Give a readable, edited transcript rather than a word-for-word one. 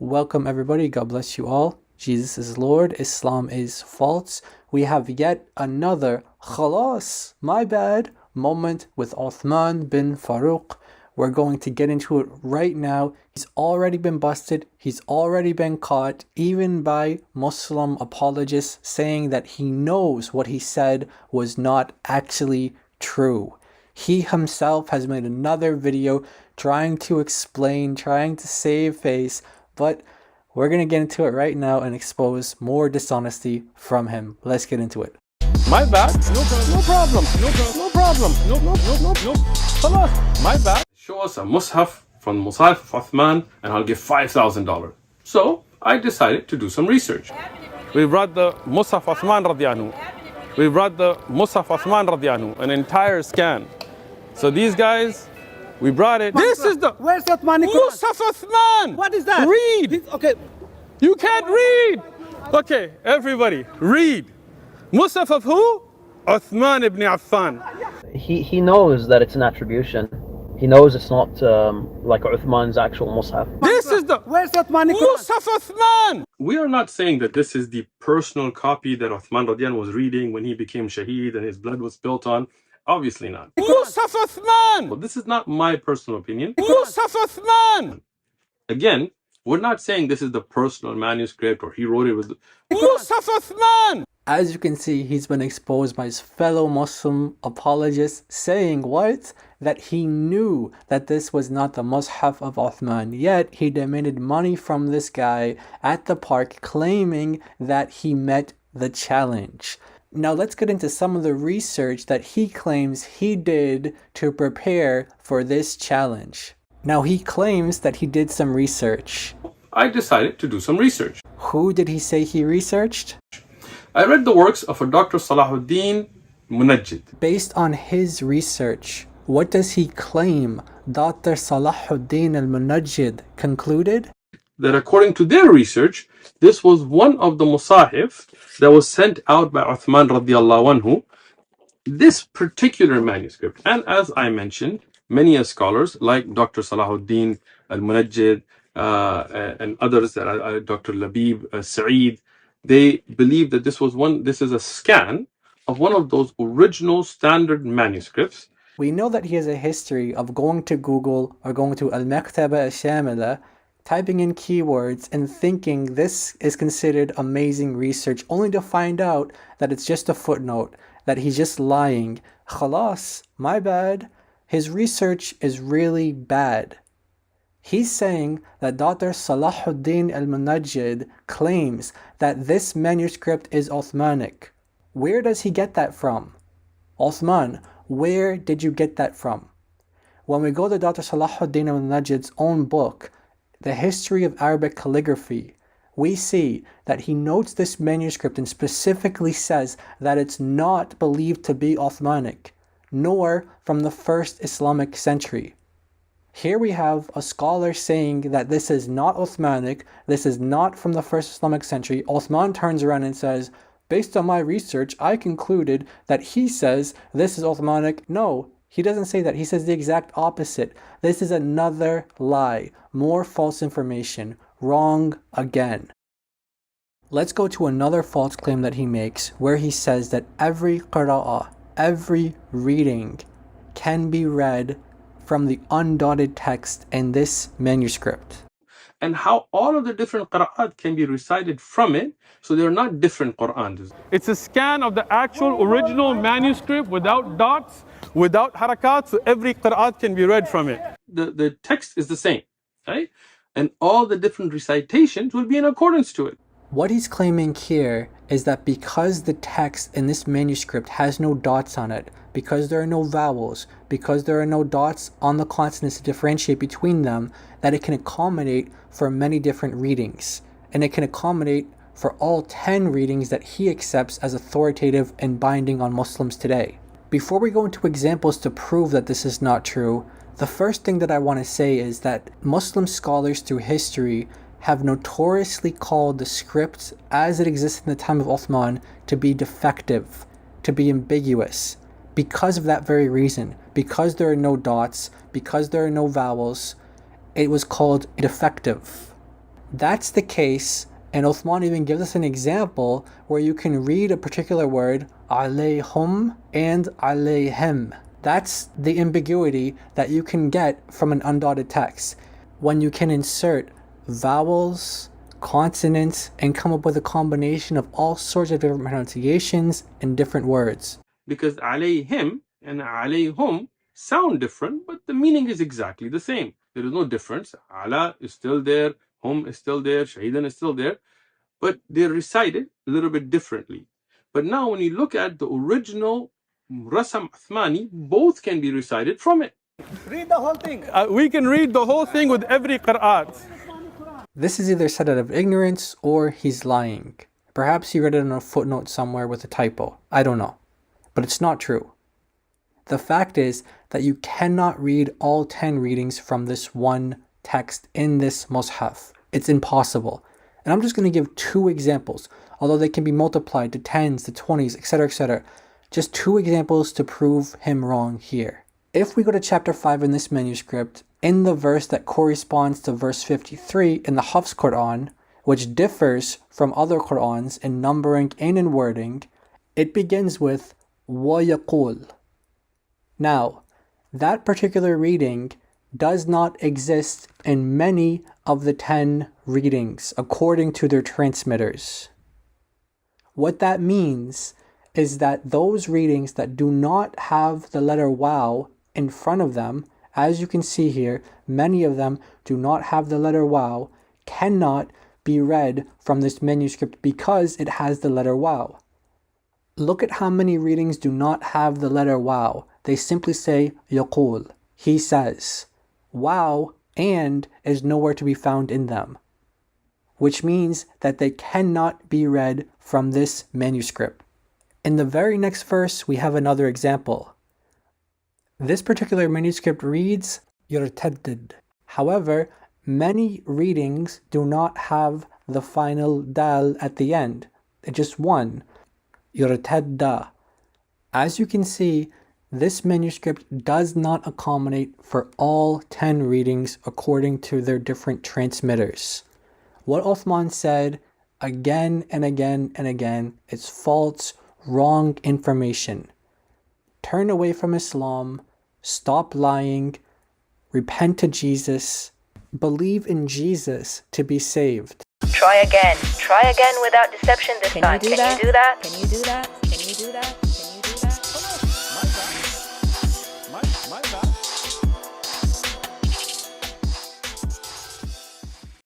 Welcome everybody, God bless you all. Jesus is Lord, Islam is false. We have yet another khalas, my bad, moment with Uthman bin Farouk. We're going to get into it right now. He's already been busted. He's already been caught, even by Muslim apologists, saying that he knows what he said was not actually true. He himself has made another video trying to explain, trying to save face, but we're going to get into it right now and expose more dishonesty from him. Let's get into it. My bad. No problem. No problem. No. Khalas. My bad. Show us a mushaf from Musaf of Uthman and I'll give $5,000. So I decided to do some research. We brought the Musaf Uthman radiyallahu anhu. We brought the Musaf Uthman radiyallahu anhu, an entire scan. So these guys, we brought it. This is the Where's that money? Musaf Uthman. What is that? Read. Okay. You can't read. Okay, everybody, read. Musaf of who? Uthman ibn Affan. He knows that it's an attribution. He knows it's not like Uthman's actual mushaf. This is the Where's that money? Musaf Uthman. We are not saying that this is the personal copy that Uthman radiyan was reading when he became shaheed and his blood was spilt on. Obviously not. Musaf Uthman. Well, this is not my personal opinion. Musaf Uthman. Again, we're not saying this is the personal manuscript or he wrote it with Musaf Uthman. As you can see, he's been exposed by his fellow Muslim apologists saying what? That he knew that this was not the Mus'haf of Uthman, yet he demanded money from this guy at the park claiming that he met the challenge. Now let's get into some of the research that he claims he did to prepare for this challenge. Now he claims that he did some research. I decided to do some research. Who did he say he researched? I read the works of a Dr. Salahuddin Munajjid. Based on his research, what does he claim Dr. Salahuddin al-Munajjid concluded? That according to their research, this was one of the musahif that was sent out by Uthman radiallahu anhu. This particular manuscript, and as I mentioned, many scholars like Dr. Salahuddin al-Munajjid and others, Dr. Labib Sa'id, they believe that this is a scan of one of those original standard manuscripts. We know that he has a history of going to Google or going to Al-Maktaba Al-Shamila, typing in keywords and thinking this is considered amazing research, only to find out that it's just a footnote, that he's just lying. Khalas, my bad. His research is really bad. He's saying that Dr. Salahuddin al-Munajjid claims that this manuscript is Uthmanic. Where does he get that from? Uthman, where did you get that from? When we go to Dr. Salahuddin al-Munajjid's own book, The History of Arabic Calligraphy, we see that he notes this manuscript and specifically says that it's not believed to be Uthmanic, nor from the first Islamic century. Here we have a scholar saying that this is not Uthmanic, this is not from the first Islamic century. Uthman turns around and says, based on my research, I concluded that he says this is Uthmanic. No, he doesn't say that. He says the exact opposite. This is another lie, more false information, wrong again. Let's go to another false claim that he makes where he says that every qira'ah, every reading can be read from the undotted text in this manuscript. And how all of the different qira'at can be recited from it, so they're not different Qur'ans. It's a scan of the actual original manuscript without dots, without harakat, so every qira'at can be read from it. The text is the same, right? And all the different recitations will be in accordance to it. What he's claiming here is that because the text in this manuscript has no dots on it, because there are no vowels, because there are no dots on the consonants to differentiate between them, that it can accommodate for many different readings. And it can accommodate for all 10 readings that he accepts as authoritative and binding on Muslims today. Before we go into examples to prove that this is not true, the first thing that I want to say is that Muslim scholars through history have notoriously called the script as it existed in the time of Uthman to be defective, to be ambiguous. Because of that very reason, because there are no dots, because there are no vowels, it was called defective. that's the case, and Uthman even gives us an example where you can read a particular word, alayhum and alayhim. That's the ambiguity that you can get from an undotted text, when you can insert vowels, consonants, and come up with a combination of all sorts of different pronunciations in different words. Because alayhim and alayhum sound different, but the meaning is exactly the same. There is no difference. Ala is still there, hum is still there, shahidan is still there, but they're recited a little bit differently. But now when you look at the original Rasam Uthmani, both can be recited from it. Read the whole thing. We can read the whole thing with every qira'at. This is either said out of ignorance or he's lying. Perhaps he read it in a footnote somewhere with a typo. I don't know. But it's not true. The fact is that you cannot read all 10 readings from this one text in this mushaf. It's impossible. And I'm just going to give 2 examples, although they can be multiplied to 10s, to 20s, etc., etc. Just 2 examples to prove him wrong here. If we go to chapter 5 in this manuscript, in the verse that corresponds to verse 53 in the Hafs Quran, which differs from other Qurans in numbering and in wording, it begins with وَيَقُولُ. Now, that particular reading does not exist in many of the 10 readings according to their transmitters. What that means is that those readings that do not have the letter waw in front of them, as you can see here, many of them do not have the letter waw, cannot be read from this manuscript because it has the letter waw. Look at how many readings do not have the letter waw. They simply say yaqul, he says. Waw and is nowhere to be found in them, which means that they cannot be read from this manuscript. In the very next verse, we have another example. This particular manuscript reads yurtaddid. However, many readings do not have the final dal at the end. It's just one, yurtadda. As you can see, this manuscript does not accommodate for all 10 readings according to their different transmitters. What Uthman said again and again and again is false, wrong information. Turn away from Islam, stop lying, repent to Jesus, believe in Jesus to be saved. Try again without deception this time. Can you do that? Can you do that? Can you do that? Can you do that?